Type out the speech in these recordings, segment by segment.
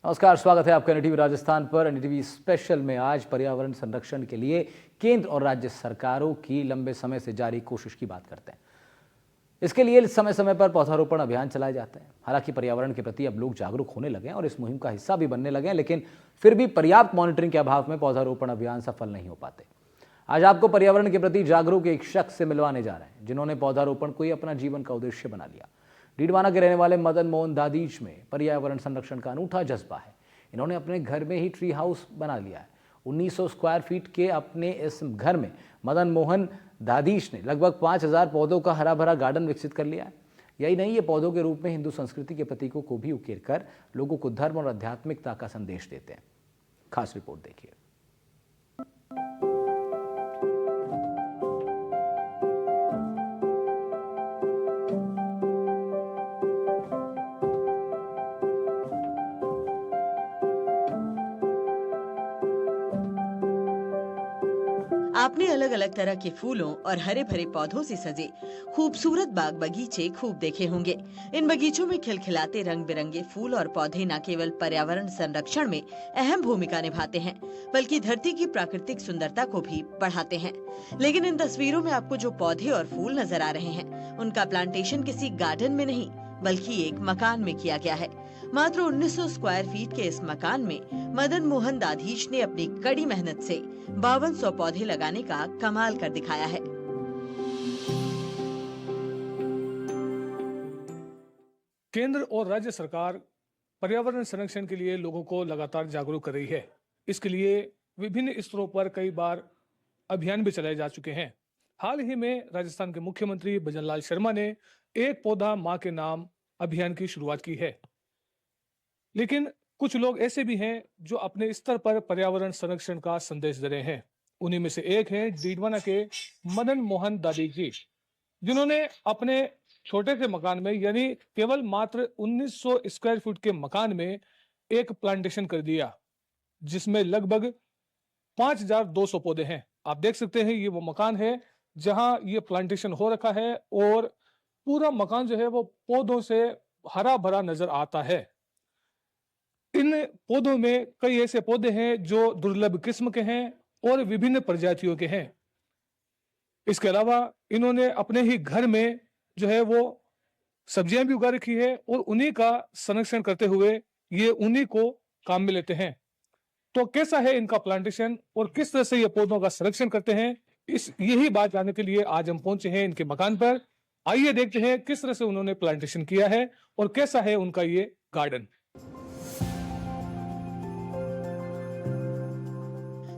नमस्कार, स्वागत है आपका एनडीटीवी राजस्थान पर। एनडीटीवी स्पेशल में आज पर्यावरण संरक्षण के लिए केंद्र और राज्य सरकारों की लंबे समय से जारी कोशिश की बात करते हैं। इसके लिए समय समय पर पौधारोपण अभियान चलाए जाते हैं। हालांकि पर्यावरण के प्रति अब लोग जागरूक होने लगे हैं और इस मुहिम का हिस्सा भी बनने लगे हैं, लेकिन फिर भी पर्याप्त मॉनिटरिंग के अभाव में पौधारोपण अभियान सफल नहीं हो पाते। आज आपको पर्यावरण के प्रति जागरूक एक शख्स से मिलवाने जा रहे हैं जिन्होंने पौधारोपण को ही अपना जीवन का उद्देश्य बना लिया। डीडवाना के रहने वाले मदन मोहन दादीच में पर्यावरण संरक्षण का अनूठा जज्बा है। इन्होंने अपने घर में ही ट्री हाउस बना लिया है। 1900 स्क्वायर फीट के अपने इस घर में मदन मोहन दादीच ने लगभग 5000 पौधों का हरा भरा गार्डन विकसित कर लिया है। यही नहीं, ये पौधों के रूप में हिंदू संस्कृति के प्रतीकों को भी उकेर कर लोगों को धर्म और आध्यात्मिकता का संदेश देते हैं। खास रिपोर्ट देखिए। आपने अलग अलग तरह के फूलों और हरे भरे पौधों से सजे खूबसूरत बाग बगीचे खूब देखे होंगे। इन बगीचों में खिलखिलाते रंग बिरंगे फूल और पौधे न केवल पर्यावरण संरक्षण में अहम भूमिका निभाते हैं, बल्कि धरती की प्राकृतिक सुंदरता को भी बढ़ाते हैं। लेकिन इन तस्वीरों में आपको जो पौधे और फूल नजर आ रहे हैं, उनका प्लांटेशन किसी गार्डन में नहीं बल्कि एक मकान में किया गया है। मात्र 1900 स्क्वायर फीट के इस मकान में मदन मोहन दाधीच ने अपनी कड़ी मेहनत से 5200 पौधे लगाने का कमाल कर दिखाया है। केंद्र और राज्य सरकार पर्यावरण संरक्षण के लिए लोगों को लगातार जागरूक कर रही है। इसके लिए विभिन्न स्तरों पर कई बार अभियान भी चलाए जा चुके हैं। हाल ही में राजस्थान के मुख्यमंत्री भजनलाल शर्मा ने एक पौधा मां के नाम अभियान की शुरुआत की है। लेकिन कुछ लोग ऐसे भी हैं जो अपने स्तर पर पर्यावरण संरक्षण का संदेश दे रहे हैं। उन्हीं में से एक है डीडवाना के मदन मोहन दादीच जी, जिन्होंने अपने छोटे से मकान में यानी केवल मात्र 1900 स्क्वायर फीट के मकान में एक प्लांटेशन कर दिया, जिसमें लगभग 5200 पौधे हैं। आप देख सकते हैं, ये वो मकान है जहां ये प्लांटेशन हो रखा है और पूरा मकान जो है वो पौधों से हरा भरा नजर आता है। इन पौधों में कई ऐसे पौधे हैं जो दुर्लभ किस्म के हैं और विभिन्न प्रजातियों के हैं। इसके अलावा इन्होंने अपने ही घर में जो है वो सब्जियां भी उगा रखी है और उन्हीं का संरक्षण करते हुए ये उन्हीं को काम में लेते हैं। तो कैसा है इनका प्लांटेशन और किस तरह से ये पौधों का संरक्षण करते हैं, यही बात जानने के लिए आज हम पहुंचे हैं इनके मकान पर। आइए देखते हैं किस तरह से उन्होंने प्लांटेशन किया है और कैसा है उनका ये गार्डन।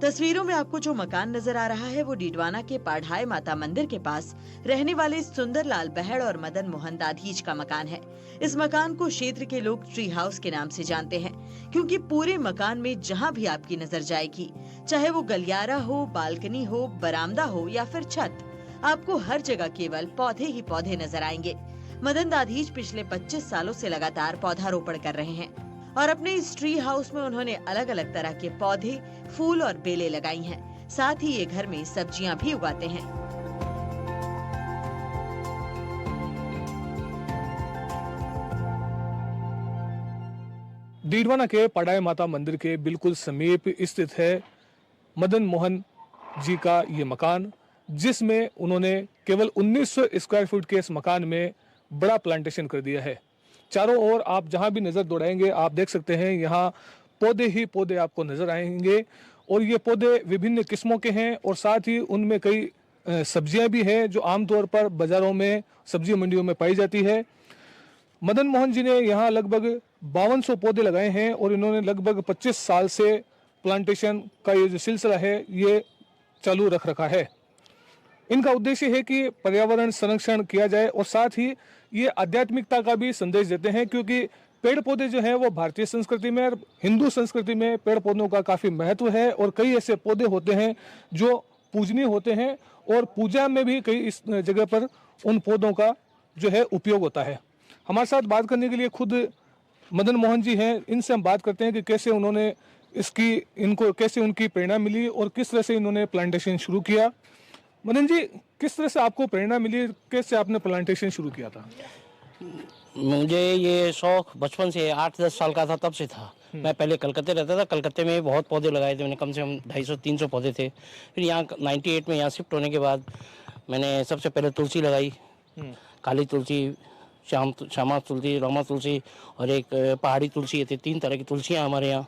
तस्वीरों में आपको जो मकान नजर आ रहा है वो डीडवाना के पाढ़ाई माता मंदिर के पास रहने वाले सुंदरलाल बहड़ और मदन मोहन दाधीच का मकान है। इस मकान को क्षेत्र के लोग ट्री हाउस के नाम से जानते हैं, क्योंकि पूरे मकान में जहां भी आपकी नजर जाएगी, चाहे वो गलियारा हो, बालकनी हो, बरामदा हो या फिर छत, आपको हर जगह केवल पौधे ही पौधे नजर आएंगे। मदन दाधीच पिछले 25 सालों से लगातार पौधारोपण कर रहे हैं और अपने इस ट्री हाउस में उन्होंने अलग अलग तरह के पौधे, फूल और बेलें लगाई हैं। साथ ही ये घर में सब्जियां भी उगाते हैं। डीडवाना के पाढ़ाई माता मंदिर के बिल्कुल समीप स्थित है मदन मोहन जी का ये मकान, जिसमें उन्होंने केवल 1900 स्क्वायर फीट के इस मकान में बड़ा प्लांटेशन कर दिया है। चारों ओर आप जहां भी नजर दौड़ाएंगे आप देख सकते हैं यहाँ पौधे ही पौधे आपको नजर आएंगे और ये पौधे विभिन्न किस्मों के हैं और साथ ही उनमें कई सब्जियां भी हैं जो आमतौर पर बाजारों में, सब्जी मंडियों में पाई जाती है। मदन मोहन जी ने यहाँ लगभग 5200 पौधे लगाए हैं और इन्होंने लगभग 25 साल से प्लांटेशन का ये जो सिलसिला है ये चालू रख रखा है। इनका उद्देश्य है कि पर्यावरण संरक्षण किया जाए और साथ ही ये आध्यात्मिकता का भी संदेश देते हैं, क्योंकि पेड़ पौधे जो हैं वो भारतीय संस्कृति में और हिंदू संस्कृति में पेड़ पौधों का काफ़ी महत्व है और कई ऐसे पौधे होते हैं जो पूजनीय होते हैं और पूजा में भी कई इस जगह पर उन पौधों का जो है उपयोग होता है। हमारे साथ बात करने के लिए खुद मदन मोहन जी हैं। इनसे हम बात करते हैं कि कैसे उन्होंने इनको कैसे उनकी प्रेरणा मिली और किस तरह से इन्होंने प्लांटेशन शुरू किया। मदन जी, किस तरह से आपको प्रेरणा मिली, कैसे आपने प्लांटेशन शुरू किया था? मुझे ये शौक बचपन से 8-10 साल का था तब से था। मैं पहले कलकत्ते रहता था, कलकत्ते में बहुत पौधे लगाए थे मैंने, कम से कम 250-300 पौधे थे। फिर यहाँ 98 में यहाँ शिफ्ट होने के बाद मैंने सबसे पहले तुलसी लगाई, काली तुलसी, श्यामा तुलसी, रामा तुलसी और एक पहाड़ी तुलसी थी। 3 तरह की तुलसियाँ हमारे यहाँ।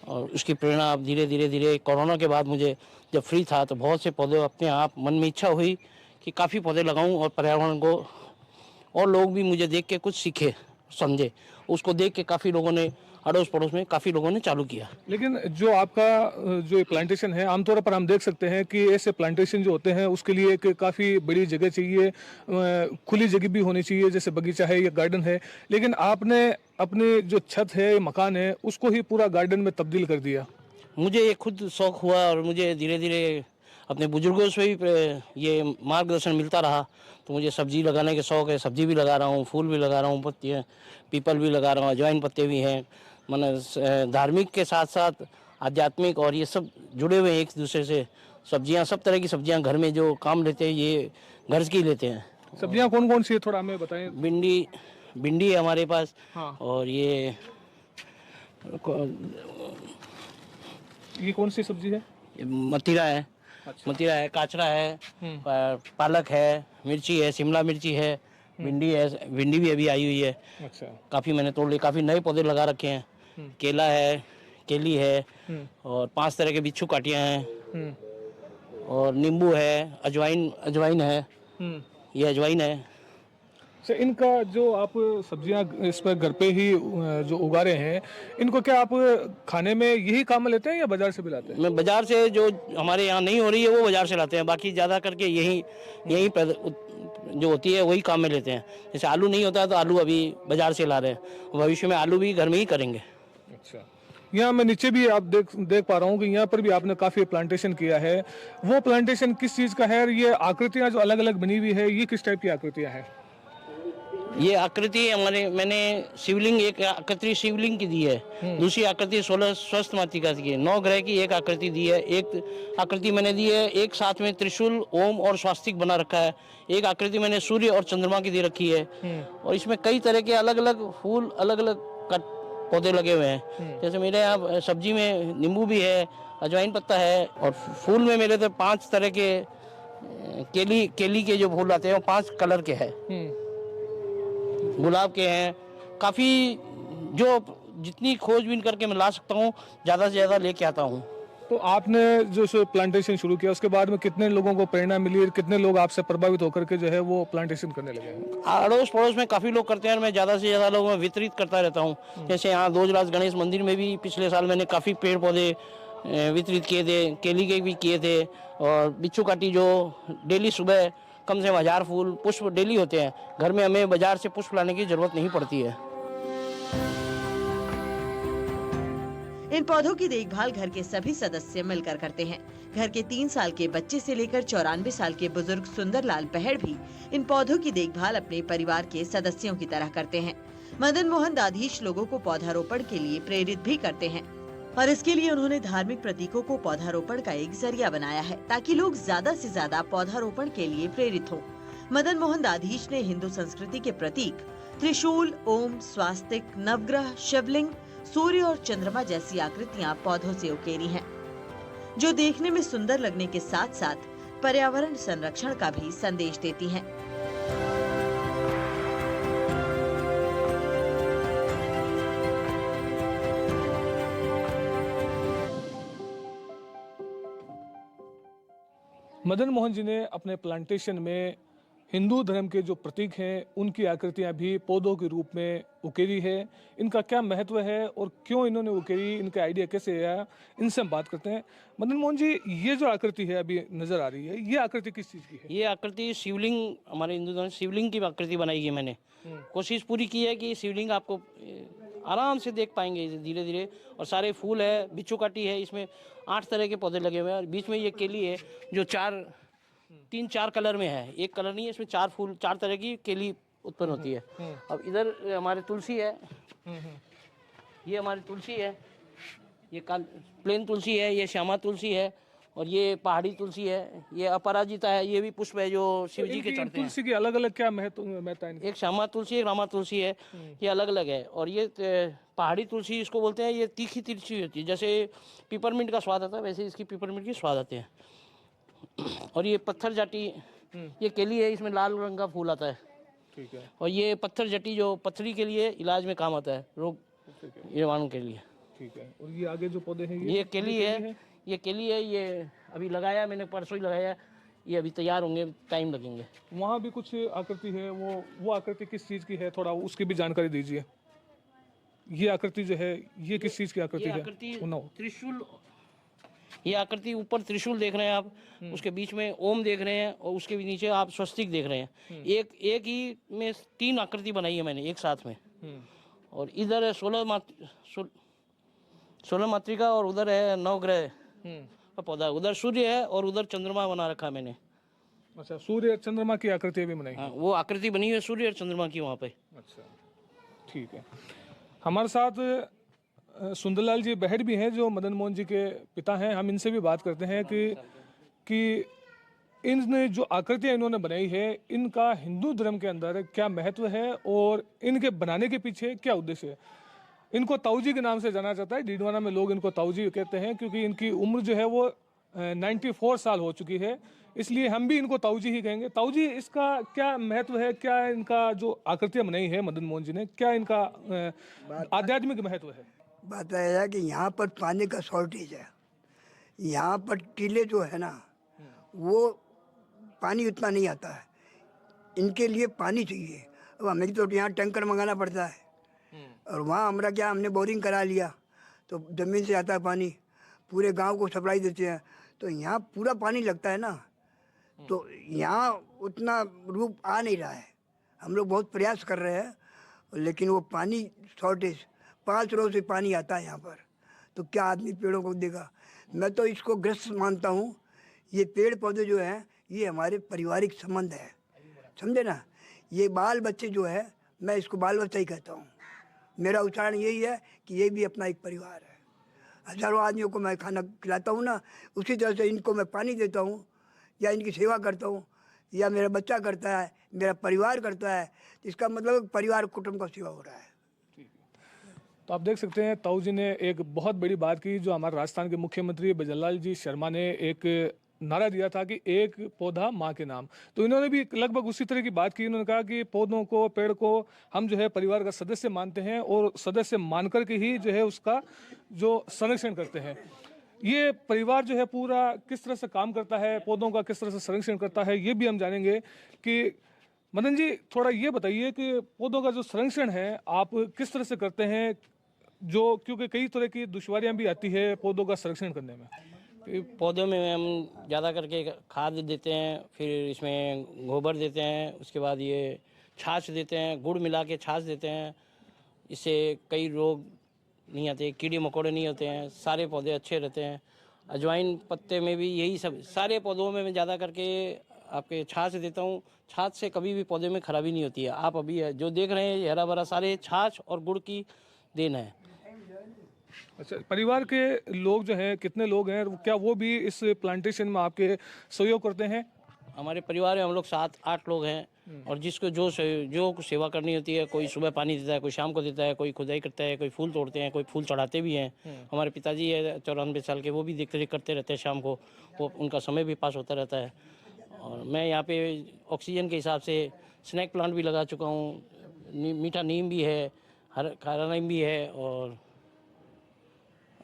और उसकी प्रेरणा अब धीरे धीरे कोरोना के बाद मुझे जब फ्री था तो बहुत से पौधे अपने आप मन में इच्छा हुई कि काफ़ी पौधे लगाऊं और पर्यावरण को, और लोग भी मुझे देख के कुछ सीखे, समझे। उसको देख के काफ़ी लोगों ने, अड़ोस पड़ोस में काफ़ी लोगों ने चालू किया। लेकिन जो आपका जो प्लांटेशन है, आमतौर पर हम देख सकते हैं कि ऐसे प्लांटेशन जो होते हैं उसके लिए एक काफ़ी बड़ी जगह चाहिए, खुली जगह भी होनी चाहिए, जैसे बगीचा है या गार्डन है। लेकिन आपने अपनी जो छत है, मकान है, उसको ही पूरा गार्डन में तब्दील कर दिया। मुझे ये खुद शौक हुआ और मुझे धीरे धीरे अपने बुजुर्गों से भी ये मार्गदर्शन मिलता रहा। तो मुझे सब्जी लगाने के शौक है, सब्जी भी लगा रहा हूँ, फूल भी लगा रहा हूँ, पत्तियाँ, पीपल भी लगा रहा हूँ, अजवाइन पत्ते भी हैं। मैंने धार्मिक के साथ साथ आध्यात्मिक और ये सब जुड़े हुए हैं एक दूसरे से। सब्जियाँ, सब तरह की सब्जियाँ घर में जो काम लेते हैं ये घर की लेते हैं। सब्जियां कौन कौन सी है, थोड़ा हमें बताएं। भिंडी है हमारे पास। हाँ। और ये कौन सी सब्जी है? मतीरा है। अच्छा। मतीरा है, काचरा है, पालक है, मिर्ची है, शिमला मिर्ची है, भिंडी है। भिंडी भी अभी आई हुई है। अच्छा। काफ़ी मैंने तोड़ ली, काफ़ी नए पौधे लगा रखे हैं। केला है, केली है और 5 तरह के बिच्छू काटियाँ हैं और नींबू है, अजवाइन है। ये अजवाइन है। सर, इनका जो आप सब्जियां इस पर घर पे ही जो उगा रहे हैं, इनको क्या आप खाने में यही काम में लेते हैं या बाजार से भी लाते हैं? मैं बाजार से, जो हमारे यहाँ नहीं हो रही है वो बाजार से लाते हैं, बाकी ज़्यादा करके यही जो होती है वही काम में लेते हैं। जैसे आलू नहीं होता है तो आलू अभी बाजार से ला रहे हैं, भविष्य में आलू भी घर में ही करेंगे। अच्छा। यहाँ मैं नीचे भी आप देख पा रहा हूँ कि यहाँ पर भी आपने काफ़ी प्लांटेशन किया है। वो प्लांटेशन किस चीज़ का है और ये आकृतियाँ जो अलग अलग बनी हुई है, ये किस टाइप की आकृतियाँ हैं? ये आकृति मैंने शिवलिंग, एक आकृति शिवलिंग की दी है, दूसरी आकृति 16 स्वस्थ मातृका की है, 9 ग्रह की एक आकृति दी है, एक आकृति मैंने दी है, एक साथ में त्रिशूल, ओम और स्वास्तिक बना रखा है, एक आकृति मैंने सूर्य और चंद्रमा की दे रखी है। और इसमें कई तरह के अलग अलग फूल, अलग अलग पौधे लगे हुए हैं। जैसे मेरे यहाँ सब्जी में नींबू भी है, अजवाइन पत्ता है, और फूल में मेरे तो 5 तरह के केली के जो फूल आते हैं वो 5 कलर के हैं, गुलाब के हैं। काफ़ी जो जितनी खोजबीन करके मैं ला सकता हूँ ज़्यादा से ज़्यादा लेके आता हूँ। तो आपने जो प्लांटेशन शुरू किया उसके बाद में कितने लोगों को प्रेरणा मिली और कितने लोग आपसे प्रभावित होकर के जो है वो प्लांटेशन करने लगे हैं? अड़ोस पड़ोस में काफ़ी लोग करते हैं और मैं ज़्यादा से ज़्यादा लोगों में वितरित करता रहता हूँ। जैसे यहाँ दोजराज गणेश मंदिर में भी पिछले साल मैंने काफ़ी पेड़ पौधे वितरित किए थे, केली के भी किए थे, और बिच्छू काटी जो डेली सुबह कम से कम 1000 फूल पुष्प डेली होते हैं। घर में हमें बाजार से पुष्प लाने की जरूरत नहीं पड़ती है। इन पौधों की देखभाल घर के सभी सदस्य मिलकर करते हैं। घर के 3 साल के बच्चे से लेकर 94 साल के बुजुर्ग सुंदरलाल बहड़ भी इन पौधों की देखभाल अपने परिवार के सदस्यों की तरह करते हैं। मदन मोहन दाधीच लोगों को पौधारोपण के लिए प्रेरित भी करते हैं और इसके लिए उन्होंने धार्मिक प्रतीकों को पौधारोपण का एक जरिया बनाया है ताकि लोग ज्यादा से ज्यादा पौधारोपण के लिए प्रेरित हों। मदन मोहन दाधीच ने हिंदू संस्कृति के प्रतीक त्रिशूल, ओम, स्वास्तिक, नवग्रह, शिवलिंग, सूर्य और चंद्रमा जैसी आकृतियां पौधों से उकेरी हैं, जो देखने में सुंदर लगने के साथ साथ पर्यावरण संरक्षण का भी संदेश देती हैं। मदन मोहन जी ने अपने प्लांटेशन में हिंदू धर्म के जो प्रतीक हैं उनकी आकृतियां भी पौधों के रूप में उकेरी है। इनका क्या महत्व है और क्यों इन्होंने उकेरी, इनका आइडिया कैसे आया, इनसे हम बात करते हैं। मदन मोहन जी, ये जो आकृति है अभी नजर आ रही है, ये आकृति किस चीज की है? ये आकृति शिवलिंग, हमारे हिंदू धर्म शिवलिंग की आकृति बनाई है मैंने। कोशिश पूरी की है कि शिवलिंग आपको आराम से देख पाएंगे धीरे धीरे। और सारे फूल है, बिच्छू काटी है, इसमें 8 तरह के पौधे लगे हुए हैं और बीच में ये केली है जो 3-4 कलर में है, एक कलर नहीं है, इसमें 4 फूल, 4 तरह की केली उत्पन्न होती है। अब इधर हमारे तुलसी है, ये हमारी तुलसी है, ये प्लेन तुलसी है, ये श्यामा तुलसी है, और ये पहाड़ी तुलसी है, ये अपराजिता है, ये भी पुष्प है जो शिव जी के इनकी चढ़ते हैं। तुलसी की अलग अलग क्या महत्ता है इनकी? एक श्यामा तुलसी, एक रामा तुलसी है, ये अलग अलग है। और ये पहाड़ी तुलसी इसको बोलते हैं, ये तीखी तिरछी होती है, जैसे पिपरमिंट का स्वाद आता है वैसे इसकी पिपरमिंट की स्वाद आते हैं। और ये पत्थर जाटी, ये केली है, इसमें लाल रंग का फूल आता है। ठीक है, और ये पत्थर जटी जो पत्थरी के लिए इलाज में काम आता है, रोग निवारण के लिए। ठीक है। और ये आगे जो पौधे हैं ये केली है, ये केली है, ये अभी लगाया मैंने, परसों ही लगाया, ये अभी तैयार होंगे, टाइम लगेंगे। वहाँ भी कुछ आकृति है, वो आकृति किस चीज़ की है, थोड़ा उसकी भी जानकारी दीजिए। ये आकृति जो है, ये किस चीज़ की आकृति ये है? आकृति नो। त्रिशूल, ये आकृति ऊपर त्रिशूल देख रहे हैं आप, उसके बीच में ओम देख रहे हैं, और उसके भी नीचे आप स्वस्तिक देख रहे हैं। एक ही में 3 आकृति बनाई है मैंने एक साथ में। और इधर है 16 मातृका, और उधर है 9 ग्रह का पौधा, उधर सूर्य है और उधर चंद्रमा बना रखा है मैंने। अच्छा, सूर्य चंद्रमा की आकृति भी बनाई? हाँ, वो आकृति बनी है सूर्य और चंद्रमा की वहाँ पे। अच्छा, ठीक है। हमारे साथ सुंदरलाल जी बहर भी हैं, जो मदन मोहन जी के पिता हैं। हम इनसे भी बात करते हैं कि इन जो आकृतियाँ इन्होंने बनाई है, इनका हिंदू धर्म के अंदर क्या महत्व है और इनके बनाने के पीछे क्या उद्देश्य है। इनको ताऊजी के नाम से जाना जाता है, डीडवाना में लोग इनको ताऊजी कहते हैं, क्योंकि इनकी उम्र जो है वो 94 साल हो चुकी है, इसलिए हम भी इनको ताऊजी ही कहेंगे। ताऊजी, इसका क्या महत्व है, क्या इनका जो आकृतियाँ बनाई है मदन मोहन जी ने, क्या इनका आध्यात्मिक महत्व है? बात यह है कि यहाँ पर पानी का शॉर्टेज है। यहाँ पर टीले जो है ना, वो पानी उतना नहीं आता है, इनके लिए पानी चाहिए। अब हमें तो यहाँ टैंकर मंगाना पड़ता है, और वहाँ हमारा क्या, हमने बोरिंग करा लिया तो ज़मीन से आता है पानी, पूरे गांव को सप्लाई देते हैं, तो यहाँ पूरा पानी लगता है ना, तो यहाँ उतना रूप आ नहीं रहा है। हम लोग बहुत प्रयास कर रहे हैं, लेकिन वो पानी शॉर्टेज, 5 रोज से पानी आता है यहाँ पर, तो क्या आदमी पेड़ों को देगा। मैं तो इसको ग्रस्त मानता हूँ। ये पेड़ पौधे जो हैं, ये हमारे पारिवारिक संबंध है, समझे ना। ये बाल बच्चे जो है, मैं इसको बाल बच्चा ही कहता हूँ। मेरा उच्चारण यही है कि ये भी अपना एक परिवार है। हजारों आदमियों को मैं खाना खिलाता हूँ ना, उसी तरह से इनको मैं पानी देता हूँ, या इनकी सेवा करता हूँ, या मेरा बच्चा करता है, मेरा परिवार करता है। इसका मतलब परिवार कुटुंब का सेवा हो रहा है। तो आप देख सकते हैं, ताऊ जी ने एक बहुत बड़ी बात की, जो हमारे राजस्थान के मुख्यमंत्री भजनलाल जी शर्मा ने एक नारा दिया था कि एक पौधा माँ के नाम। तो इन्होंने भी लगभग उसी तरह की बात की। इन्होंने कहा कि पौधों को, पेड़ को हम जो है परिवार का सदस्य मानते हैं, और सदस्य मान कर के ही जो है उसका जो संरक्षण करते हैं। ये परिवार जो है पूरा किस तरह से काम करता है, पौधों का किस तरह से संरक्षण करता है, ये भी हम जानेंगे। कि मदन जी, थोड़ा ये बताइए कि पौधों का जो संरक्षण है आप किस तरह से करते हैं, जो क्योंकि कई तरह की दुश्वारियां भी आती है पौधों का संरक्षण करने में। पौधों में हम ज़्यादा करके खाद देते हैं, फिर इसमें गोबर देते हैं, उसके बाद ये छाछ देते हैं, गुड़ मिला के छाछ देते हैं। इससे कई रोग नहीं आते, कीड़े मकोड़े नहीं होते हैं, सारे पौधे अच्छे रहते हैं। अजवाइन पत्ते में भी यही सब, सारे पौधों में मैं ज़्यादा करके आपके छाछ देता हूँ। छाछ से कभी भी पौधे में खराबी नहीं होती है। आप अभी जो देख रहे हैं, हरा भरा, सारे छाछ और गुड़ की देन है। अच्छा, परिवार के लोग जो हैं, कितने लोग हैं, क्या वो भी इस प्लांटेशन में आपके सहयोग करते हैं? हमारे परिवार में हम लोग 7-8 लोग हैं, और जिसको जो सेवा करनी होती है, कोई सुबह पानी देता है, कोई शाम को देता है, कोई खुदाई करता है, कोई फूल तोड़ते हैं, कोई फूल चढ़ाते भी हैं। हमारे पिताजी है 94 साल के, वो भी देख रेख करते रहते हैं शाम को, वो उनका समय भी पास होता रहता है। और मैं यहाँ पे ऑक्सीजन के हिसाब से स्नैक प्लांट भी लगा चुका हूँ। मीठा नीम भी है, हरा नीम भी है, और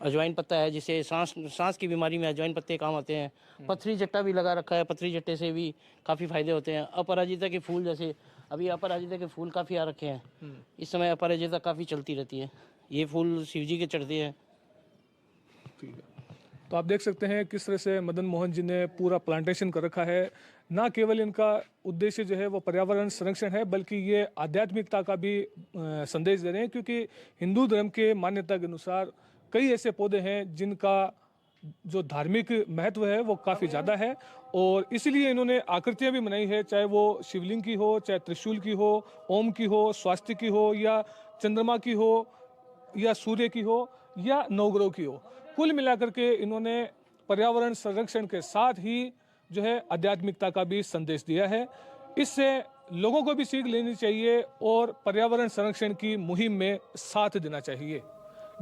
अजवाइन पत्ता है, जिसे सांस की बीमारी में अजवाइन पत्ते काम आते हैं। पथरी जट्टा भी लगा रखा है, पथरी जट्टे से भी काफ़ी फायदे होते हैं। अपराजिता के फूल, जैसे अभी अपराजिता के फूल काफ़ी आ रखे हैं, इस समय अपराजिता काफ़ी चलती रहती है। ये फूल शिव जी के चढ़ते हैं। ठीक है, तो आप देख सकते हैं किस तरह से मदन मोहन जी ने पूरा प्लांटेशन कर रखा है। ना केवल इनका उद्देश्य जो है वो पर्यावरण संरक्षण है, बल्कि ये आध्यात्मिकता का भी संदेश दे रहे हैं, क्योंकि हिंदू धर्म के मान्यता के अनुसार कई ऐसे पौधे हैं जिनका जो धार्मिक महत्व है वो काफ़ी ज़्यादा है, और इसलिए इन्होंने आकृतियाँ भी बनाई है, चाहे वो शिवलिंग की हो, चाहे त्रिशूल की हो, ओम की हो, स्वास्तिक की हो, या चंद्रमा की हो, या सूर्य की हो, या नवग्रह की हो। कुल मिलाकर के इन्होंने पर्यावरण संरक्षण के साथ ही जो है आध्यात्मिकता का भी संदेश दिया है। इससे लोगों को भी सीख लेनी चाहिए और पर्यावरण संरक्षण की मुहिम में साथ देना चाहिए।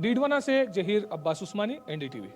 डीडवाना से जहीर अब्बास उस्मानी, एनडीटीवी।